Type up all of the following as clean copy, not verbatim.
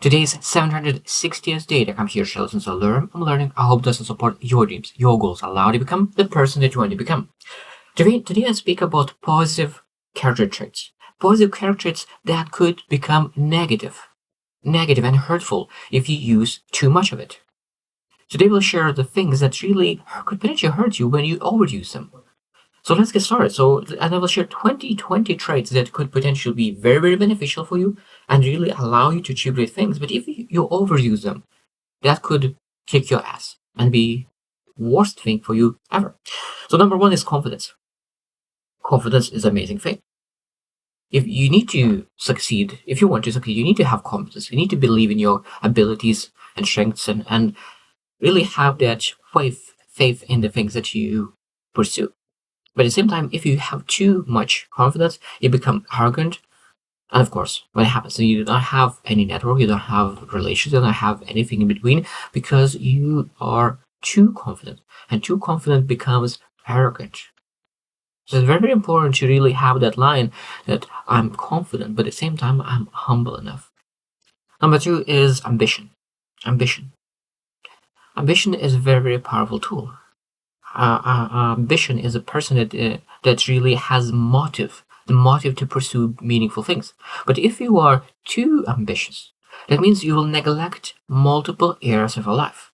Today's 760th day that I'm here to listen to learn. I'm learning. I hope this will support your dreams, your goals, allow you to become the person that you want to become. Today I speak about positive character traits. Positive character traits that could become negative and hurtful if you use too much of it. Today we'll share the things that really could potentially hurt you when you overuse them. So let's get started. And I will share 20 traits that could potentially be very, very beneficial for you and really allow you to achieve great things. But if you overuse them, that could kick your ass and be worst thing for you ever. So number one is confidence. Confidence is an amazing thing. If you need to succeed, if you want to succeed, you need to have confidence. You need to believe in your abilities and strengths and really have that faith in the things that you pursue. But at the same time, if you have too much confidence, you become arrogant. And of course, what happens? You don't have any network, you don't have relations, you don't have anything in between because you are too confident. And too confident becomes arrogant. So it's very, very important to really have that line that I'm confident, but at the same time, I'm humble enough. Number two is ambition. Ambition is a very, very powerful tool. Ambition is a person that really has the motive to pursue meaningful things. But if you are too ambitious, that means you will neglect multiple areas of your life.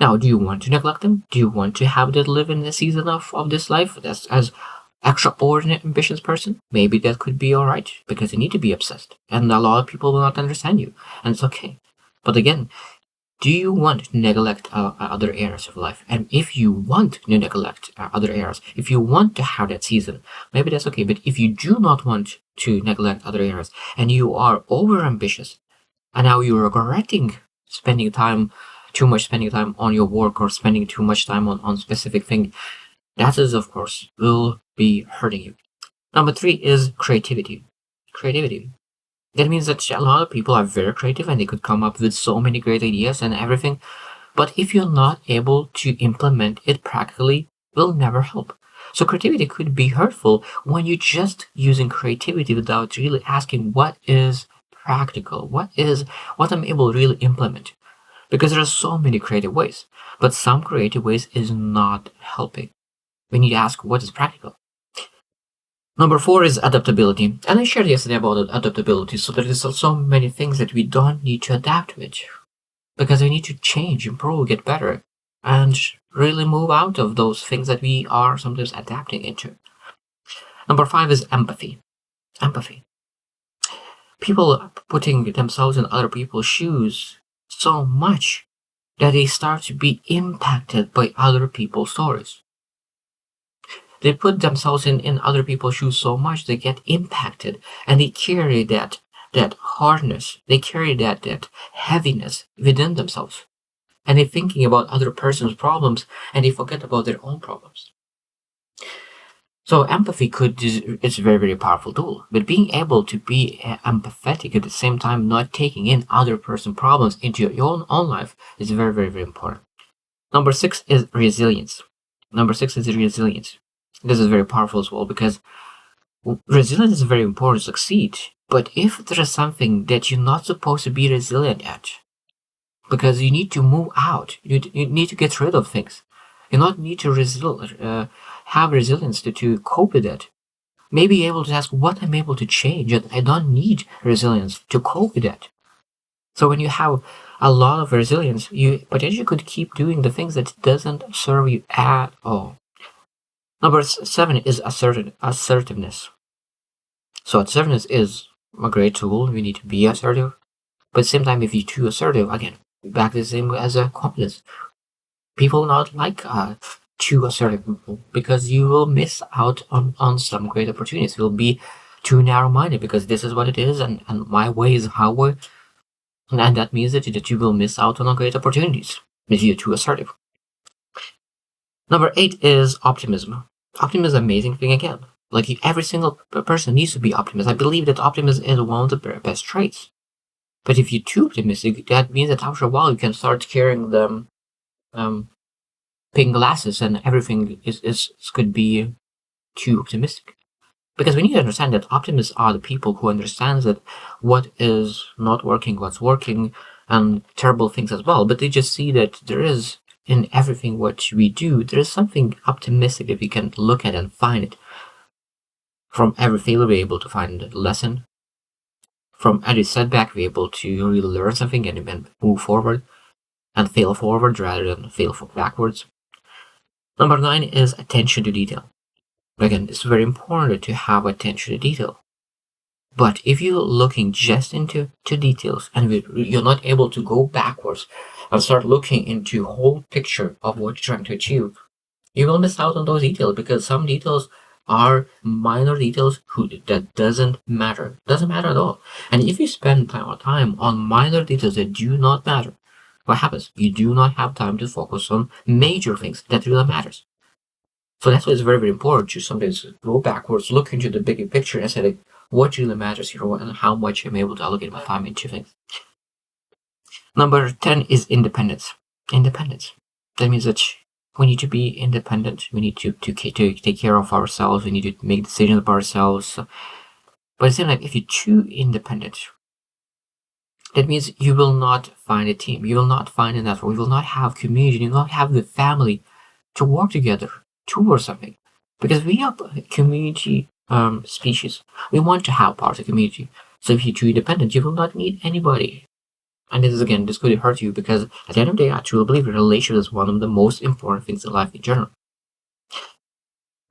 Now, do you want to neglect them? Do you want to have that live in the season of this life as extraordinary ambitious person? Maybe that could be all right because you need to be obsessed, and a lot of people will not understand you, and it's okay. But again, do you want to neglect other areas of life? And if you want to neglect other areas, if you want to have that season, maybe that's okay. But if you do not want to neglect other areas and you are over ambitious and now you're regretting too much spending time on your work or spending too much time on specific thing, that is, of course, will be hurting you. Number three is creativity. That means that a lot of people are very creative and they could come up with so many great ideas and everything. But if you're not able to implement it practically, it will never help. So creativity could be hurtful when you're just using creativity without really asking what is practical, what I'm able to really implement. Because there are so many creative ways, but some creative ways is not helping. We need to ask what is practical. Number four is adaptability. And I shared yesterday about adaptability. So there is so many things that we don't need to adapt with because we need to change, improve, get better, and really move out of those things that we are sometimes adapting into. Number five is empathy. People are putting themselves in other people's shoes so much that they start to be impacted by other people's stories. They put themselves in other people's shoes so much they get impacted and they carry that hardness, they carry that heaviness within themselves. And they're thinking about other person's problems and they forget about their own problems. So empathy it's a very, very powerful tool. But being able to be empathetic at the same time, not taking in other person's problems into your own life is very, very, very important. Number six is resilience. This is very powerful as well because resilience is very important to succeed. But if there is something that you're not supposed to be resilient at, because you need to move out, you need to get rid of things. You not need to have resilience to cope with it. Maybe able to ask what I'm able to change, and I don't need resilience to cope with that. So when you have a lot of resilience, you potentially could keep doing the things that doesn't serve you at all. Number seven is assertiveness. So assertiveness is a great tool. We need to be assertive. But at the same time, if you're too assertive, again, back to the same as a confidence. People not like too assertive people because you will miss out on some great opportunities. You'll be too narrow-minded because this is what it is and my way is how way. And that means that you will miss out on great opportunities if you're too assertive. Number eight is optimism. Optimism is an amazing thing again. Like every single person needs to be optimistic. I believe that optimism is one of the best traits. But if you're too optimistic, that means that after a while you can start carrying them pink glasses and everything is could be too optimistic. Because we need to understand that optimists are the people who understands that what is not working, what's working, and terrible things as well. But they just see that there is in everything what we do, there is something optimistic that we can look at and find it. From every failure, we're able to find a lesson. From every setback, we're able to really learn something and move forward and fail forward rather than fail backwards. Number 9 is attention to detail. Again, it's very important to have attention to detail. But if you're looking just into details and you're not able to go backwards and start looking into whole picture of what you're trying to achieve, you will miss out on those details, because some details are minor details that doesn't matter at all. And if you spend time on minor details that do not matter, what happens? You do not have time to focus on major things that really matters. So that's why it's very, very important to sometimes go backwards, look into the bigger picture and say, like, what really matters here and how much I'm able to allocate my time into things. Number 10 is independence. Independence. That means that we need to be independent. We need to take care of ourselves. We need to make decisions about ourselves. But it's like if you're too independent, that means you will not find a team. You will not find a network. You will not have community. You will not have the family to work together towards something. Because we are a community species. We want to have part of the community. So if you're too independent, you will not need anybody. And this could hurt you, because at the end of the day, I truly believe a relationship is one of the most important things in life in general.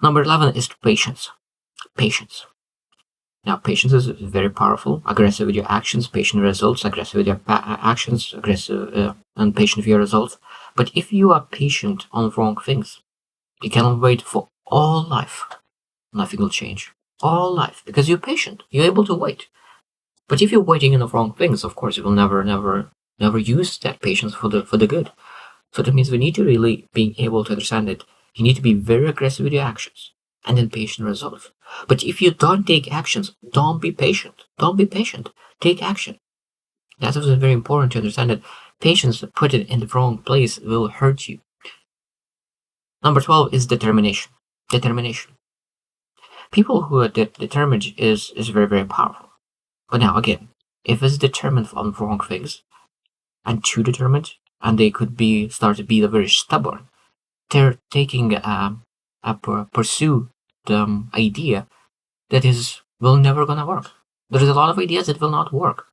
Number 11 is patience. Patience. Now, patience is very powerful. Aggressive with your actions, patient results. Aggressive with your actions, aggressive and patient with your results. But if you are patient on wrong things, you cannot wait for all life. Nothing will change. All life, because you're patient. You're able to wait. But if you're waiting on the wrong things, of course, you will never use that patience for the good. So that means we need to really be able to understand that you need to be very aggressive with your actions and then patient results. But if you don't take actions, don't be patient. Don't be patient. Take action. That's also very important to understand that patience, put it in the wrong place, will hurt you. Number 12 is determination. Determination. People who are determined is very, very powerful. But now again, if it's determined on wrong things and too determined, and they could start to be very stubborn, they're taking pursue the idea that will never gonna work. There's a lot of ideas that will not work,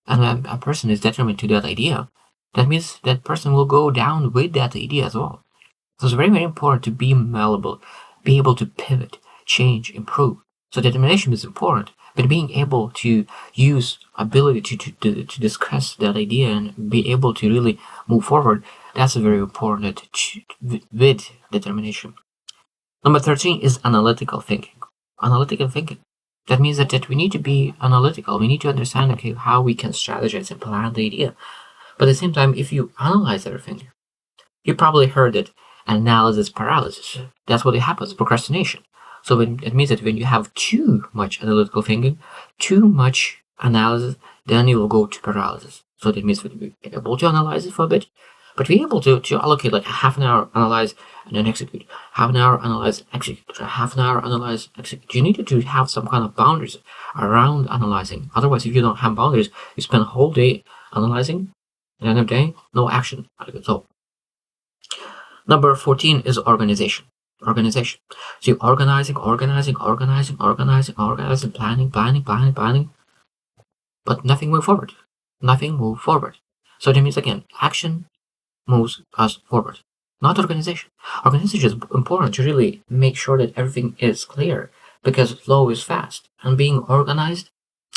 and a person is determined to that idea. That means that person will go down with that idea as well. So it's very, very important to be malleable, be able to pivot, change, improve. So determination is important, but being able to use ability to discuss that idea and be able to really move forward, that's very important with determination. Number 13 is analytical thinking. Analytical thinking. That means that we need to be analytical. We need to understand, okay, how we can strategize and plan the idea. But at the same time, if you analyze everything, you probably heard it, analysis paralysis. That's what happens, procrastination. So it means that when you have too much analytical thinking, too much analysis, then you will go to paralysis. So that means that we're able to analyze it for a bit, but we're able to allocate like half an hour, analyze, and then execute. Half an hour, analyze, execute. Half an hour, analyze, execute. You need to have some kind of boundaries around analyzing. Otherwise, if you don't have boundaries, you spend a whole day analyzing, at the end of the day, no action. So number 14 is organization. Organization. So you're organizing, planning, but nothing move forward. Nothing move forward. So that means again, action moves us forward, not organization. Organization is important to really make sure that everything is clear, because flow is fast, and being organized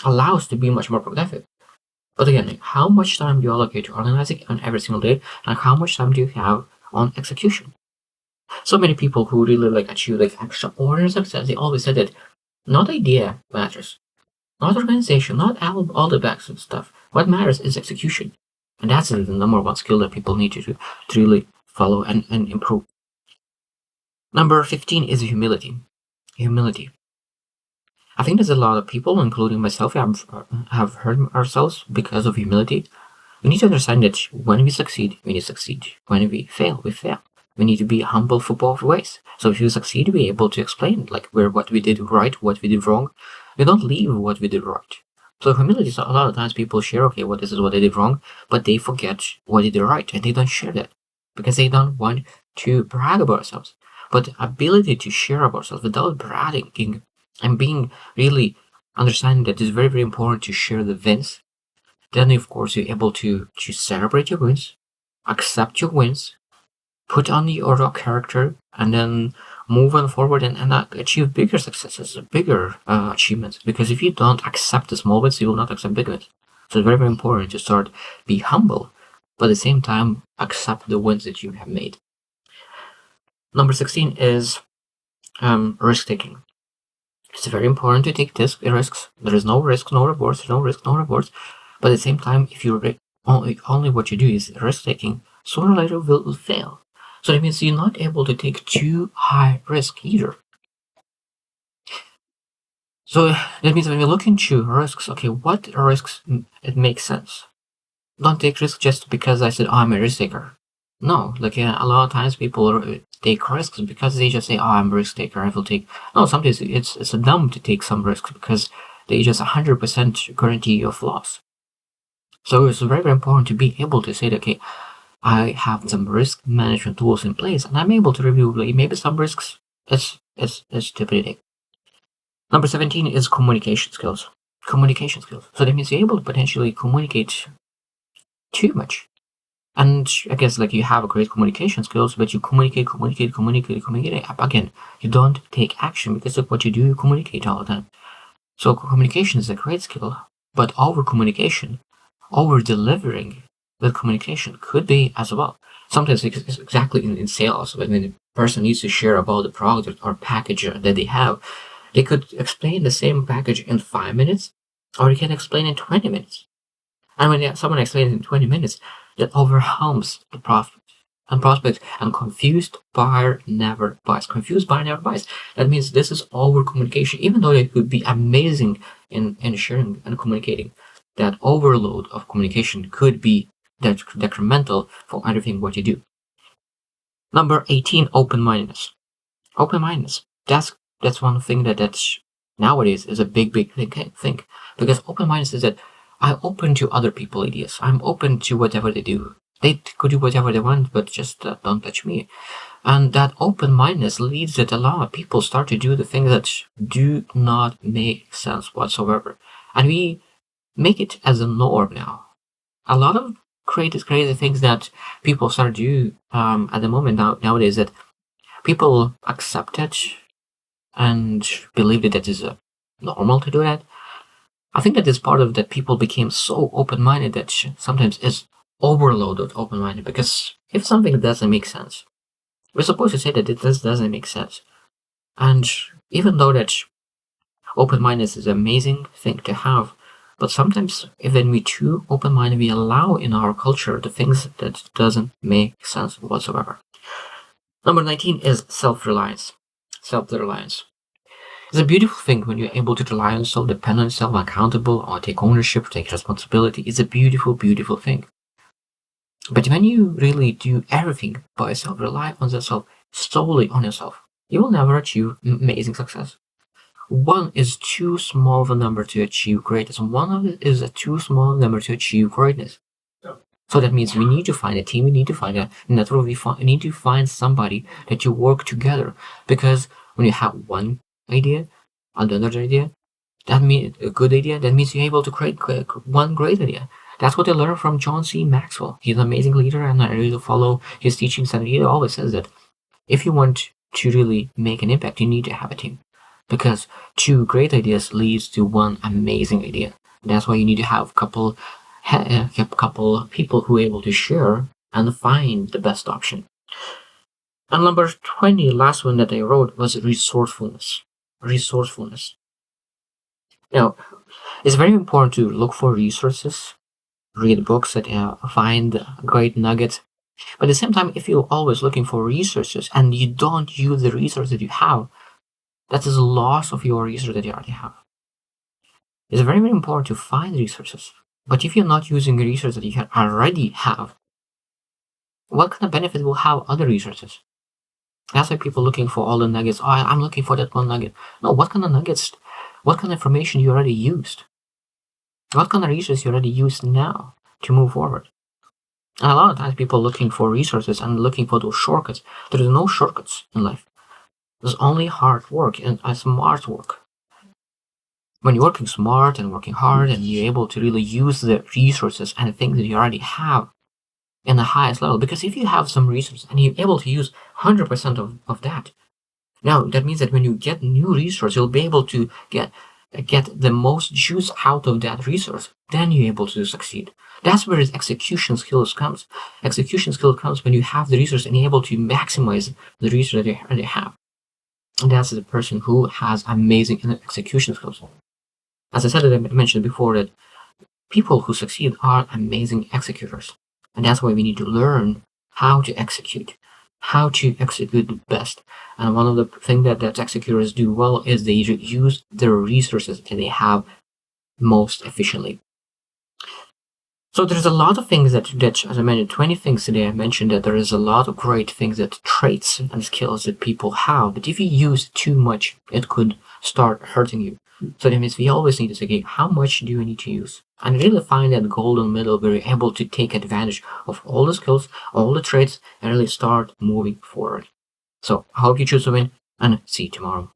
allows to be much more productive. But again, how much time do you allocate to organizing on every single day, and how much time do you have on execution? So many people who really achieve extraordinary success, they always said that not idea matters, not organization, not all the back stuff. What matters is execution. And that's the number one skill that people need to really follow and improve. Number 15 is humility. Humility. I think there's a lot of people, including myself, have hurt ourselves because of humility. We need to understand that when we succeed, we succeed. When we fail, we fail. We need to be humble for both ways. So if you succeed to be able to explain like what we did right, what we did wrong, we don't leave what we did right. So humility is a lot of times people share, okay, well, this is what they did wrong, but they forget what they did right, and they don't share that because they don't want to brag about ourselves. But the ability to share about ourselves without bragging and being really understanding that it's very, very important to share the wins, then of course you're able to celebrate your wins, accept your wins, put on your raw character, and then move on forward and achieve bigger successes, bigger achievements. Because if you don't accept the small wins, you will not accept big wins. So it's very, very important to start be humble, but at the same time accept the wins that you have made. Number 16 is risk taking. It's very important to take risks. There is no risk, no rewards. There's no risk, no rewards. But at the same time, if you only what you do is risk taking, sooner or later will fail. So that means you're not able to take too high risk either. So that means when we look into risks, okay, what risks it makes sense? Don't take risks just because I said, oh, I'm a risk taker. No, like a lot of times people take risks because they just say, oh, I'm a risk taker, I will take. No, sometimes it's dumb to take some risks because they just 100% guarantee of loss. So it's very, very important to be able to say that, okay, I have some risk management tools in place, and I'm able to review maybe some risks as stupidity. Number 17 is communication skills. Communication skills. So that means you're able to potentially communicate too much. And I guess like you have a great communication skills, but you communicate. Again, you don't take action because of what you do, you communicate all the time. So communication is a great skill, but over communication, over delivering with communication could be as well. Sometimes it's exactly in sales, when a person needs to share about the product or package that they have, they could explain the same package in 5 minutes, or you can explain in 20 minutes. And when someone explains in 20 minutes, that overwhelms the prospect, and confused buyer never buys. Confused buyer never buys. That means this is over communication, even though it could be amazing in sharing and communicating. That overload of communication could be detrimental for everything what you do. Number 18, open-mindedness. Open-mindedness. That's one thing that's nowadays is a big thing. Because open-mindedness is that I'm open to other people's ideas. I'm open to whatever they do. They could do whatever they want, but just don't touch me. And that open-mindedness leads that a lot of people start to do the things that do not make sense whatsoever. And we make it as a norm now. A lot of crazy things that people start to do at the moment nowadays that people accept it and believe that is normal to do that. I think that is part of that people became so open-minded that sometimes is overloaded open-minded, because if something doesn't make sense, we're supposed to say that it doesn't make sense. And even though that open-mindedness is an amazing thing to have, but sometimes if when we too open-minded, we allow in our culture the things that doesn't make sense whatsoever. Number 19 is self-reliance. Self-reliance. It's a beautiful thing when you're able to rely on yourself, depend on yourself, accountable, or take ownership, take responsibility. It's a beautiful, beautiful thing. But when you really do everything by yourself, rely on yourself, solely on yourself, you will never achieve amazing success. One is too small of a number to achieve greatness. One of it is a too small number to achieve greatness. So that means we need to find a team, we need to find a network, we need to find somebody that you work together. Because when you have one idea, another idea, that means a good idea, that means you're able to create one great idea. That's what I learned from John C. Maxwell. He's an amazing leader, and I really follow his teachings, and he always says that if you want to really make an impact, you need to have a team. Because two great ideas leads to one amazing idea. That's why you need to have a couple people who are able to share and find the best option. And number 20, last one that I wrote, was resourcefulness. Resourcefulness. Now, it's very important to look for resources, read books that find great nuggets. But at the same time, if you're always looking for resources and you don't use the resources that you have, that is a loss of your resources that you already have. It's very, very important to find resources. But if you're not using the resources that you already have, what kind of benefit will have other resources? That's why people looking for all the nuggets. Oh, I'm looking for that one nugget. No, what kind of nuggets? What kind of information you already used? What kind of resources you already used now to move forward? And a lot of times people looking for resources and looking for those shortcuts. There is no shortcuts in life. There's only hard work and smart work. When you're working smart and working hard and you're able to really use the resources and the things that you already have in the highest level, because if you have some resources and you're able to use 100% of that, now that means that when you get new resource, you'll be able to get the most juice out of that resource. Then you're able to succeed. That's where his execution skills comes. Execution skill comes when you have the resource and you're able to maximize the resource that they have. And that's the person who has amazing execution skills. As I said, I mentioned before that people who succeed are amazing executors. And that's why we need to learn how to execute the best. And one of the things that executors do well is they use their resources that they have most efficiently. So there's a lot of things that as I mentioned, 20 things today. I mentioned that there is a lot of great things, that traits and skills that people have. But if you use too much, it could start hurting you. So that means we always need to say, okay, how much do you need to use? And really find that golden middle where you're able to take advantage of all the skills, all the traits, and really start moving forward. So I hope you choose to win, and see you tomorrow.